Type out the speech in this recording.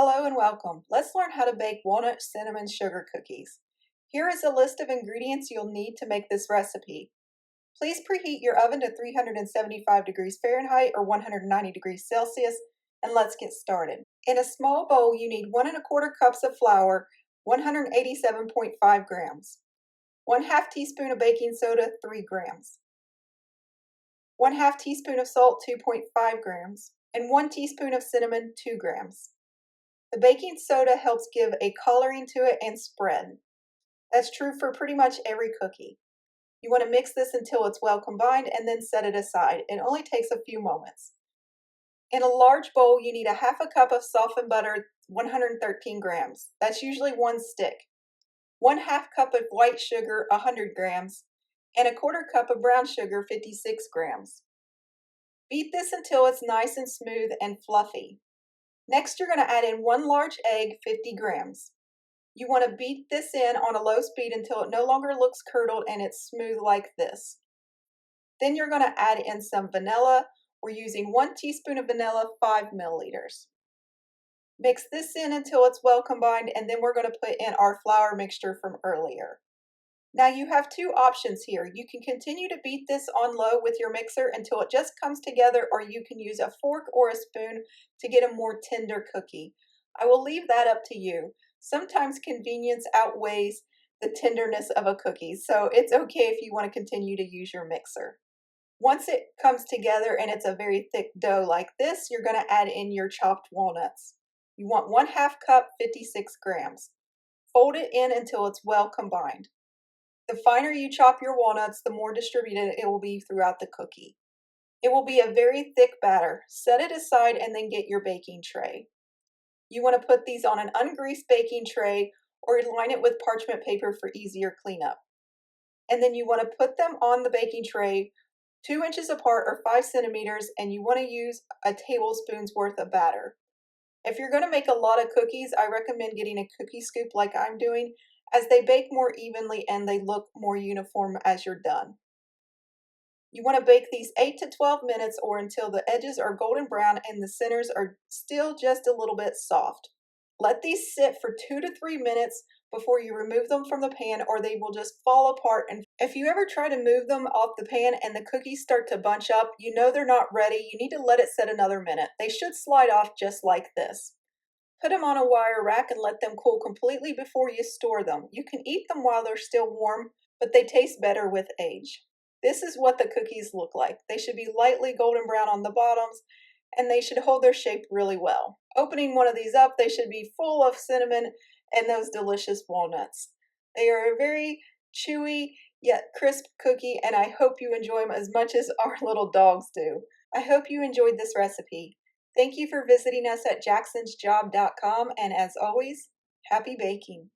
Hello and welcome. Let's learn how to bake walnut cinnamon sugar cookies. Here is a list of ingredients you'll need to make this recipe. Please preheat your oven to 375 degrees Fahrenheit or 190 degrees Celsius, and let's get started. In a small bowl, you need 1¼ cups of flour, 187.5 grams, 1/2 teaspoon of baking soda, 3 grams, 1/2 teaspoon of salt, 2.5 grams, and 1 teaspoon of cinnamon, 2 grams. The baking soda helps give a coloring to it and spread. That's true for pretty much every cookie. You want to mix this until it's well combined and then set it aside. It only takes a few moments. In a large bowl, you need 1/2 cup of softened butter, 113 grams. That's usually 1 stick. 1/2 cup of white sugar, 100 grams, and 1/4 cup of brown sugar, 56 grams. Beat this until it's nice and smooth and fluffy. Next, you're going to add in 1 large egg, 50 grams. You want to beat this in on a low speed until it no longer looks curdled and it's smooth like this. Then you're going to add in some vanilla. We're using 1 teaspoon of vanilla, 5 milliliters. Mix this in until it's well combined, and then we're going to put in our flour mixture from earlier. Now you have 2 options here. You can continue to beat this on low with your mixer until it just comes together, or you can use a fork or a spoon to get a more tender cookie. I will leave that up to you. Sometimes convenience outweighs the tenderness of a cookie, so it's okay if you want to continue to use your mixer. Once it comes together and it's a very thick dough like this, you're going to add in your chopped walnuts. You want 1/2 cup, 56 grams. Fold it in until it's well combined. The finer you chop your walnuts, the more distributed it will be throughout the cookie. It will be a very thick batter. Set it aside and then get your baking tray. You want to put these on an ungreased baking tray or line it with parchment paper for easier cleanup. And then you want to put them on the baking tray 2 inches apart or 5 centimeters, and you want to use a tablespoon's worth of batter. If you're going to make a lot of cookies, I recommend getting a cookie scoop like I'm doing, as they bake more evenly and they look more uniform as you're done. You want to bake these 8 to 12 minutes or until the edges are golden brown and the centers are still just a little bit soft. Let these sit for 2 to 3 minutes before you remove them from the pan, or they will just fall apart. And if you ever try to move them off the pan and the cookies start to bunch up, you know they're not ready. You need to let it set another minute. They should slide off just like this. Put them on a wire rack and let them cool completely before you store them. You can eat them while they're still warm, but they taste better with age. This is what the cookies look like. They should be lightly golden brown on the bottoms, and they should hold their shape really well. Opening one of these up, they should be full of cinnamon and those delicious walnuts. They are a very chewy yet crisp cookie, and I hope you enjoy them as much as our little dogs do. I hope you enjoyed this recipe. Thank you for visiting us at jacksonsjob.com, and as always, happy baking!